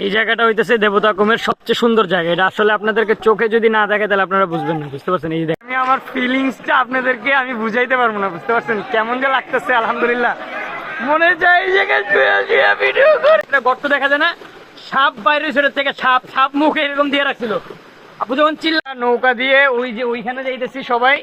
এই জায়গাটা হইতেছে দেবতাকুমের সবচেয়ে সুন্দর জায়গা। এটা আসলে আপনাদেরকে চোখে যদি না দেখে তাহলে আপনারা বুঝবেন না, বুঝতে পারছেন? এই আমি আমার ফিলিংসটা আপনাদেরকে আমি বুঝাইতে পারবো না, বুঝতে পারছেন কেমন যে লাগতেছে। আলহামদুলিল্লাহ, মনে যায় এই জায়গায় ভিডিও করে। গর্ত দেখা যায় না, সাপ বাইরে ছেড়ে থেকে সাপ সাপ মুখে এরকম দিয়ে রাখছিল। আপু যখন চিল্লা নৌকা দিয়ে ওই যে ওইখানে যাইতেছি সবাই,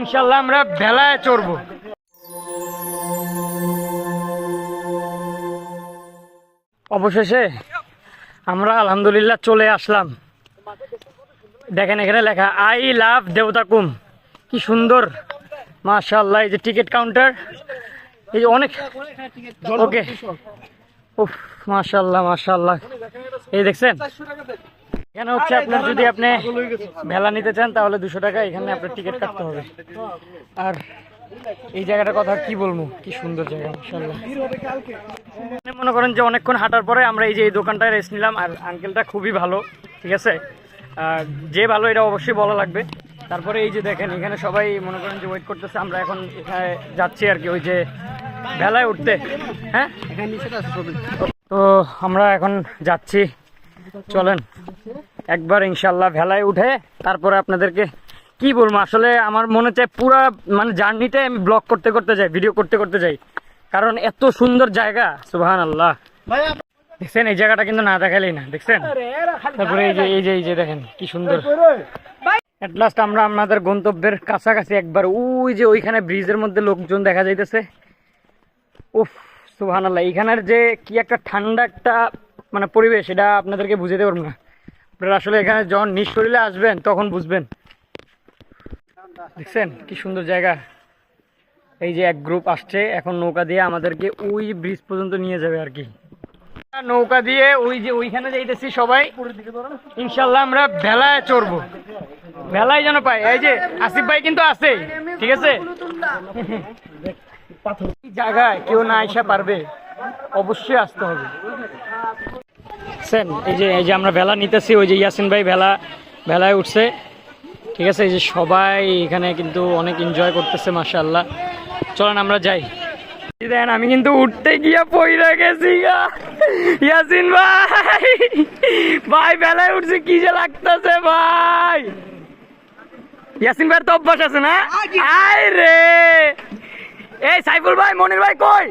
ইনশাল্লাহ আমরা ভেলায় চড়বো। অবশেষে আমরা আলহামদুলিল্লাহ চলে আসলাম। দেখেন এখানে লেখা আই লাভ দেবতাকুম, কি সুন্দর মাশাআল্লাহ। এই যে টিকিট কাউন্টার, এই যে অনেক ওকে, উফ মাশাআল্লাহ মাশাআল্লাহ। এই দেখছেন এখানে হচ্ছে আপনার যদি আপনি ভেলা নিতে চান তাহলে 200 টাকা এখানে আপনার টিকিট কাটতে হবে। আর এই জায়গাটার কথা কি বলবো, কি সুন্দর জায়গা মাশাআল্লাহ। মনে করেন যে অনেকক্ষণ হাঁটার পরে আমরা এই যে এই দোকানটায় রেস্ট নিলাম। আর আঙ্কেলটা খুবই ভালো, ঠিক আছে, যে ভালো এটা অবশ্যই বলা লাগবে। তারপরে এই যে দেখেন এখানে সবাই মনে করেন যে ওয়েট করতেছে। আমরা এখন এখানে যাচ্ছি আর কি ওই যে ভেলায় উঠতে। হ্যাঁ, তো আমরা এখন যাচ্ছি, চলেন একবার ইনশাল্লাহ ভেলায় উঠে তারপরে আপনাদেরকে কি বলবো। আসলে আমার মনে চায় পুরা মানে জার্নিটাই আমি ব্লগ করতে করতে যাই, ভিডিও করতে করতে যাই, কারণ এত সুন্দর জায়গা সুবহানাল্লাহ। দেখছেন এই জায়গাটা কিন্তু না দেখালেই না, দেখছেন? তারপরে এই যে দেখেন কি সুন্দর। এট লাস্ট আমরা আমাদের গন্তব্যের কাছাকাছি একবার। ওই যে ওইখানে ব্রিজের মধ্যে লোকজন দেখা যাইতেছে। উফ সুবহানাল্লাহ, এইখানের যে কি একটা ঠান্ডা একটা মানে পরিবেশ, এটা আপনাদেরকে বুঝাতে পারবো না। আপনারা আসলে এখানে যখন নিজ শরীরে আসবেন তখন বুঝবেন। দেখছেন কি সুন্দর জায়গা। এই যে এক গ্রুপ আসছে এখন নৌকা দিয়ে আমাদেরকে ওই ব্রিজ পর্যন্ত নিয়ে যাবে আর কি। নৌকা দিয়ে ওই যে ওইখানে যাইতেছি সবাই, ইনশাল্লাহ আমরা ভেলায় চড়বো। ভেলায় যেন পাই। এই যে আসিফ ভাই কিন্তু আছে, ঠিক আছে? জায়গায় কেউ না আইসা পারবে, অবশ্যই আসতে হবে। এই যে আমরা ভেলা নিতেছি, ওই যে ইয়াসিন ভাই ভেলায় উঠছে, ঠিক আছে? এই যে সবাই এখানে কিন্তু অনেক এনজয় করতেছে মাশাআল্লাহ। চলেন আমরা যাই। দেখেন আমি কিন্তু উঠতে গিয়া পইরা গেছি ইয়াসিন ভাই ভেলায় উঠছে, কি যে লাগতেছে ভাই। ইয়াসিন ভাইয়ের তো অভ্যাস আছে না? আয় রে, এই সাইফুল ভাই মনির ভাই কই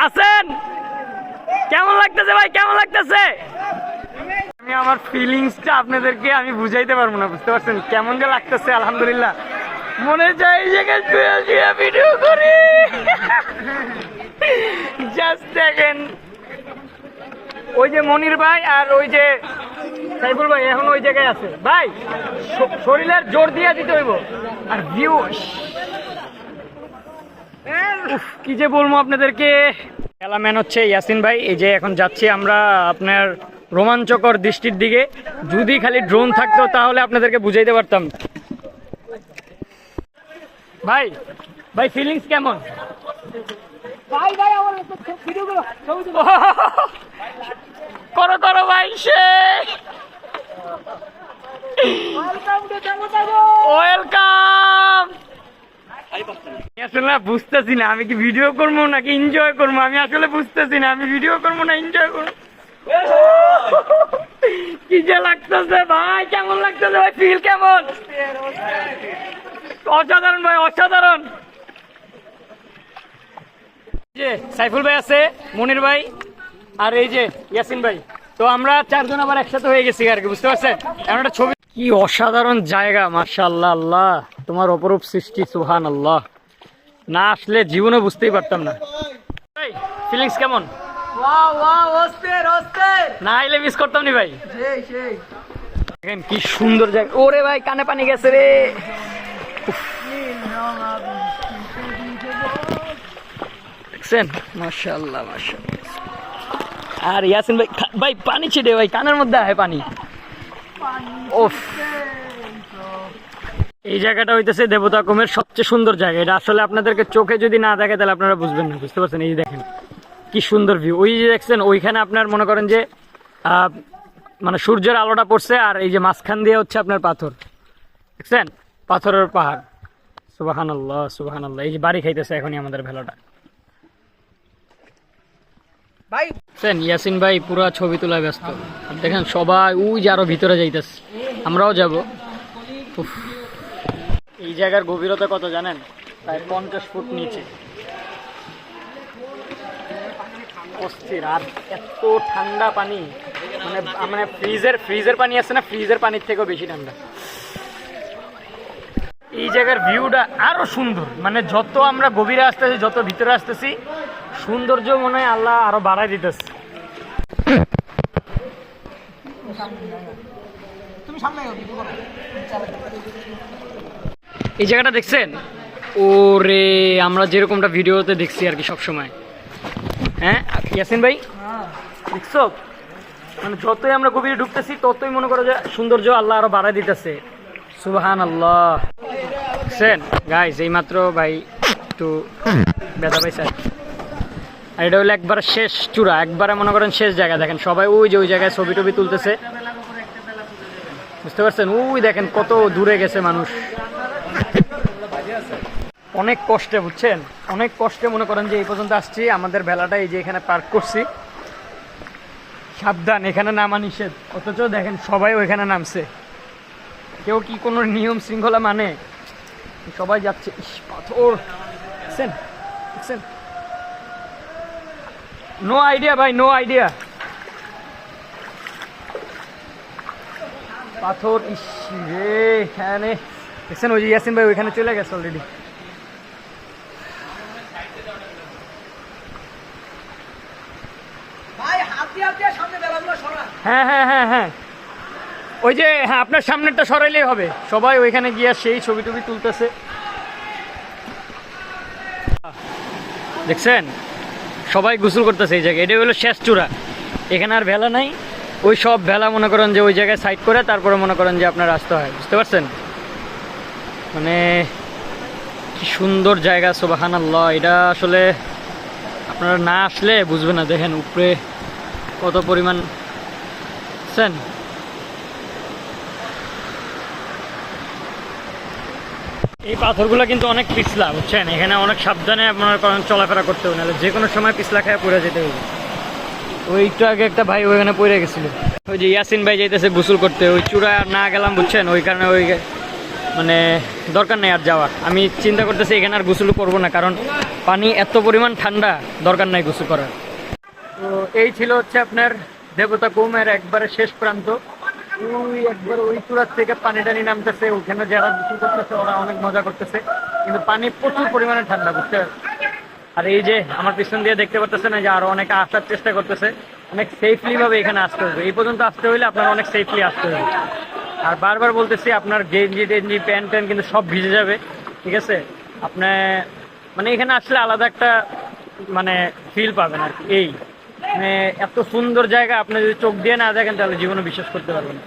আছেন? কেমন লাগতেছে ভাই, কেমন লাগতেছে? আমি আমার ফিলিংসটা আপনাদেরকে আমি বুঝাইতে পারবো না, বুঝতে পারছেন কেমন যে লাগতেছে। আলহামদুলিল্লাহ, মনে যায় এই জায়গায় ভিডিও করি। জাস্ট দেখেন ওই যে মনির ভাই আর ওই যে সাইফুল ভাই এখন ওই জায়গায় আছে। ভাই শরীরের জোর দিয়ে দিতে হইব। আর ভিউ কি যে বলবো আপনাদেরকে। খেলাম্যান হচ্ছে ইয়াসিন ভাই। এই যে এখন যাচ্ছি আমরা আপনার রোমাঞ্চকর দৃষ্টির দিকে। যদি খালি ড্রোন থাকতো তাহলে আপনাদেরকে বুঝাইতে পারতাম। ভাই ভাই ফিলিংস কেমন? করো করো ভাই, সে ওয়েলকাম। আসলে বুঝতেছি না আমি কি ভিডিও করবো নাকি এনজয় করবো। আমি আসলে বুঝতেছি না আমি ভিডিও করবো না এনজয় করবো। কি যে লাগতেছে ভাই, কেমন লাগতেছে ভাই, ফিল কেমন? অসাধারণ ভাই, অসাধারণ। যে সাইফুল ভাই আছে, মনির ভাই আর এই যে ইয়াসিন ভাই, তো আমরা চারজন আবার একসাথে হয়ে গেছি আর কি, বুঝতে পারছেন? এমন একটা ছবি। কি অসাধারণ জায়গা মাশাআল্লাহ। আল্লাহ তোমার অপরূপ সৃষ্টি সুবহানাল্লাহ। না আসলে জীবনে বুঝতেই পারতাম না। ফিলিংস কেমন? না আইলে মিস করতাম নি ভাই। দেখেন কি সুন্দর জায়গা। ওরে ভাই কানে পানি গেছে রে। দেখছেন মাশাআল্লাহ মাশাআল্লাহ। আর ইয়াসিন ভাই ভাই পানি ছিটে ভাই, কানের মধ্যে আহে পানি। ওফ, এই জায়গাটা হইতেছে দেবতাকুমের সবচেয়ে সুন্দর জায়গা। এটা আসলে আপনাদেরকে চোখে যদি না দেখে তাহলে আপনারা বুঝবেন না, বুঝতে পারছেন? এই দেখেন কি সুন্দর ভিউ। ওই যে দেখছেন ওইখানে আপনার মনে করেন যে মানে সূর্যের আলোটা পড়ছে, আর এই যে মাঝখান দিয়ে হচ্ছে আপনার পাথর, দেখছেন? পাথরের পাহাড়। সুবহানাল্লাহ সুবহানাল্লাহ। এই যে বাড়ি খাইতেছে এখনই আমাদের ভেলাটা। ভাই ইয়াসিন ভাই পুরা ছবি তোলা ব্যস্ত। আর দেখেন সবাই ওই যে আরো ভিতরে যাইতেছে, আমরাও যাব। এই জায়গার গভীরতা কত জানেন? প্রায় 50 ফুট নিচে। অস্থির। আর এত ঠান্ডা পানি, মানে ফ্রিজের পানি আছে না, ফ্রিজের পানির থেকেও বেশি ঠান্ডা। এই জায়গার ভিউটা আরো সুন্দর, মানে যত আমরা গভীরে আসতেছি, যত ভিতরে আসতেছি, সৌন্দর্য মনে হয় আল্লাহ আরো বাড়ায় দিতেছে। এই জায়গাটা দেখছেন? ওরে আমরা যেরকমটা ভিডিওতে দেখছি আর কি সবসময়। হ্যাঁ ইয়াসিন ভাই দেখছো, মানে যতই আমরা গভীরে ঢুকতেছি ততই মনে করো যে সৌন্দর্য আল্লাহ আরো বাড়ায় দিতেছে। সুবহানাল্লাহ। দেখছেন গাইস, এই মাত্র ভাই একটু ব্যথা পাইছে। আর এটা হলো একবার শেষ চূড়া, একবারে মনে করেন শেষ জায়গা। দেখেন সবাই ওই যে ওই জায়গায় ছবি টবি তুলতেছে, বুঝতে পারছেন? ওই দেখেন কত দূরে গেছে মানুষ, অনেক কষ্টে, বুঝছেন? অনেক কষ্টে মনে করেন যে এই পর্যন্ত আসছি। আমাদের ভেলাটা এই যে এখানে পার্ক করছি। সাবধান, এখানে নামা নিষেধ, অথচ দেখেন সবাই ওইখানে নামছে। কেউ কি কোনো নিয়ম শৃঙ্খলা মানে? সবাই যাচ্ছে। পাথর দেখছেন, দেখছেন? নো আইডিয়া ভাই, নো আইডিয়া। পাথর ইস রে, এখানে দেখছেন ওই যে ইয়াসিন ভাই ওইখানে চলে গেছে অলরেডি। হ্যাঁ হ্যাঁ হ্যাঁ হ্যাঁ, ওই যে হ্যাঁ আপনার সামনেরটা সরাইলেই হবে। সবাই ওইখানে গিয়ে সেই ছবি টবি তুলতেছে, দেখছেন? সবাই গোসল করতেছে এই জায়গায়। এটা হলো শেষ চূড়া, এখানে আর ভেলা নাই। ওই সব ভেলা মনে করেন যে ওই জায়গায় সাইড করে তারপরে মনে করেন যে আপনার আসতে হয়, বুঝতে পারছেন? মানে কি সুন্দর জায়গা, সুবহানাল্লাহ। এটা আসলে আপনারা না আসলে বুঝবেন না। দেখেন উপরে কত পরিমাণ, বুঝছেন? এই পাথরগুলো কিন্তু অনেক পিছলা, বুঝছেন? এখানে অনেক সাবধানে আপনার চলাফেরা করতে হবে, নাহলে যে কোনো সময় পিছলা খেয়ে পড়ে যেতে হবে। ওই একটু আগে একটা ভাই ওইখানে পড়ে গেছিল, ওই যে ইয়াসিন ভাই যাইতেছে গোসল করতে। ওই চূড়ায় আর না গেলাম, বুঝছেন? ওই কারণে ওই মানে দরকার নেই আর যাওয়ার। আমি চিন্তা করতেছি এখানে আর গোসল করবো না, কারণ পানি এত পরিমাণ ঠান্ডা, দরকার নাই গোসল করার। তো এই ছিল হচ্ছে আপনার দেবতা কুমের একবারে শেষ প্রান্ত। ওই একবার ওই চূড়ার থেকে পানি টানি নামতেছে, ওখানে যারা গোসল করতেছে ওরা অনেক মজা করতেছে, কিন্তু পানি প্রচুর পরিমাণে ঠান্ডা, বুঝতে? আর এই যে আমার পিছন দিয়ে দেখতে পাচ্ছেন যে আরো অনেকে আসার চেষ্টা করতেছে। অনেক সেফলি ভাবে এখানে আসতে হবে। এই পর্যন্ত আসতে হইলে আপনার অনেক সেফলি আসতে হবে। আর বারবার বলতেছি আপনার গেঞ্জি টেঞ্জি প্যান্ট ট্যান্ট কিন্তু সব ভিজে যাবে, ঠিক আছে? আপনার মানে এখানে আসলে আলাদা একটা মানে ফিল পাবেন আর কি। এই মানে এত সুন্দর জায়গা আপনি যদি চোখ দিয়ে না দেখেন তাহলে জীবনে বিশ্বাস করতে পারবেন না।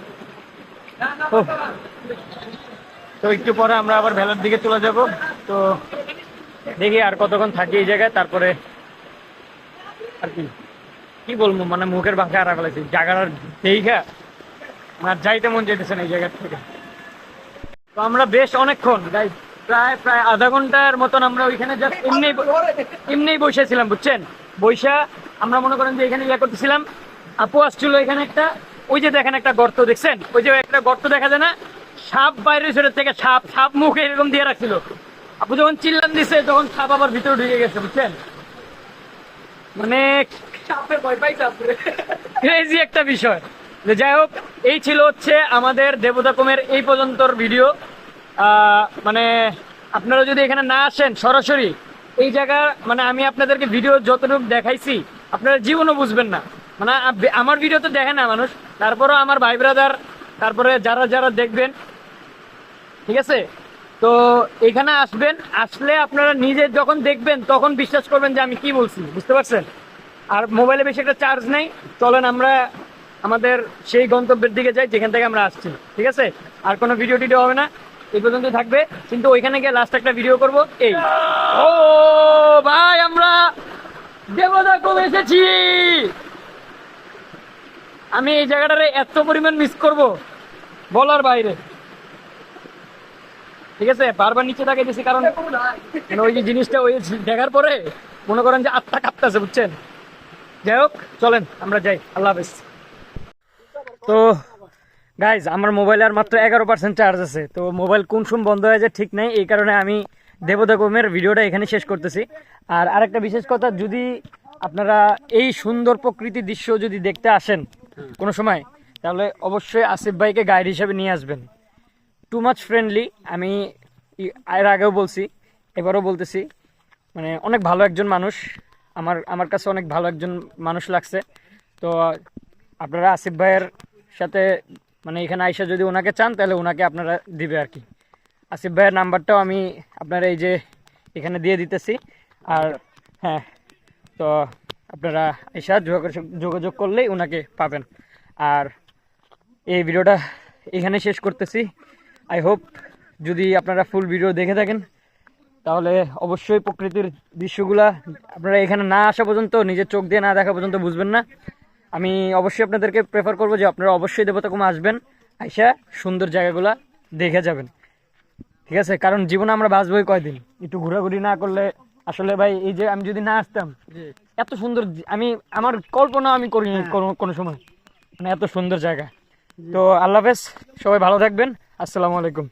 তো একটু পরে আমরা আবার ভেলার দিকে চলে যাব। তো দেখি আর কতক্ষণ থাকি এই জায়গায়, তারপরে আর কি বলবো, মানে মুখের ভাষা হারা ফেলেছি। জায়গাটার দেখা আর যাইতে মন যেতেছে না এই জায়গার থেকে। তো আমরা বেশ অনেকক্ষণ প্রায় আধা ঘন্টার মতন আমরা ওইখানে জাস্ট এমনি বসেছিলাম, বুঝছেন? বৈশা আমরা মনে করেন যে এখানে ইয়ে করতেছিলাম। আপু আসছিল এখানে একটা, ওই যে দেখেন একটা গর্ত দেখছেন, ওই যে একটা গর্ত দেখা যায় না, সাপ বাইরে ছেড়ে থেকে সাপ মুখে এরকম দিয়ে রাখছিল। আপু যখন চিল্লান দিছে তখন সাপ আবার ভিতরে ঢুকে গেছে, বুঝছেন? মানে ক্রেজি একটা বিষয়। যাই হোক, এই ছিল হচ্ছে আমাদের দেবতা কুমের এই পর্যন্তর ভিডিও। মানে আপনারা যদি এখানে না আসেন সরাসরি এই জায়গা, মানে আমি আপনাদেরকে ভিডিও যতটুকু দেখাইছি আপনারা জীবনও বুঝবেন না। মানে আমার ভিডিও তো দেখে না মানুষ, তারপরও আমার ভাই ব্রাদার, তারপরে যারা যারা দেখবেন, ঠিক আছে? তো এখানে আসবেন, আসলে আপনারা নিজে যখন দেখবেন তখন বিশ্বাস করবেন যে আমি কি বলছি, বুঝতে পারছেন? আর মোবাইলে বেশি একটা চার্জ নেই। চলেন আমরা আমাদের সেই গন্তব্যের দিকে যাই যেখান থেকে আমরা আসছি, ঠিক আছে? আর কোনো ভিডিও টিডিও হবে না, এই পর্যন্ত থাকবে। কিন্তু ওইখানে গিয়ে লাস্ট একটা ভিডিও করব। এই ও ভাই, আমরা দেবতা কুম এসেছি। আমি এই জায়গাটারে এত পরিমাণ মিস করব বলার বাইরে, ঠিক আছে? বারবার নিচে তাকাইতেছি কারণ ওই যে জিনিসটা ওই দেখার পরে মনে করেন যে আত্মা কাঁপতেছে, বুঝছেন? যাই হোক চলেন আমরা যাই, আল্লাহ হাফেজ। তো গাইজ আমার মোবাইলে আর মাত্র 11% চার্জ আছে, তো মোবাইল কোন সময় বন্ধ হয়ে যায় ঠিক নেই, এই কারণে আমি দেবতাকুমের ভিডিওটা এখানে শেষ করতেছি। আর আরেকটা বিশেষ কথা, যদি আপনারা এই সুন্দর প্রকৃতির দৃশ্য যদি দেখতে আসেন কোনো সময়, তাহলে অবশ্যই আসিফ ভাইকে গাইড হিসেবে নিয়ে আসবেন। টু মাচ ফ্রেন্ডলি, আমি এর আগেও বলছি, এবারও বলতেছি, মানে অনেক ভালো একজন মানুষ, আমার কাছে অনেক ভালো একজন মানুষ লাগছে। তো আপনারা আসিফ ভাইয়ের সাথে মানে এখানে আইসা যদি ওনাকে চান, তাহলে ওনাকে আপনারা দিবে আর কি। আসিফ ভাইয়ের নাম্বারটাও আমি আপনারা এই যে এখানে দিয়ে দিতেছি। আর হ্যাঁ, তো আপনারা আইসা যোগাযোগ করলেই ওনাকে পাবেন। আর এই ভিডিওটা এখানে শেষ করতেছি। আই হোপ যদি আপনারা ফুল ভিডিও দেখে থাকেন, তাহলে অবশ্যই প্রকৃতির দৃশ্যগুলা আপনারা এখানে না আসা পর্যন্ত, নিজের চোখ দিয়ে না দেখা পর্যন্ত বুঝবেন না। আমি অবশ্যই আপনাদেরকে প্রেফার করবো যে আপনারা অবশ্যই দেবতাকুম আসবেন, আইসা সুন্দর জায়গাগুলা দেখে যাবেন, ঠিক আছে? কারণ জীবনে আমরা বাঁচবই কয়দিন, একটু ঘোরাঘুরি না করলে আসলে ভাই, এই যে আমি যদি না আসতাম, এত সুন্দর আমি আমার কল্পনা আমি করিনি কোনো সময়, মানে এত সুন্দর জায়গা। তো আল্লাহ হাফেজ, সবাই ভালো থাকবেন, আসসালামু আলাইকুম।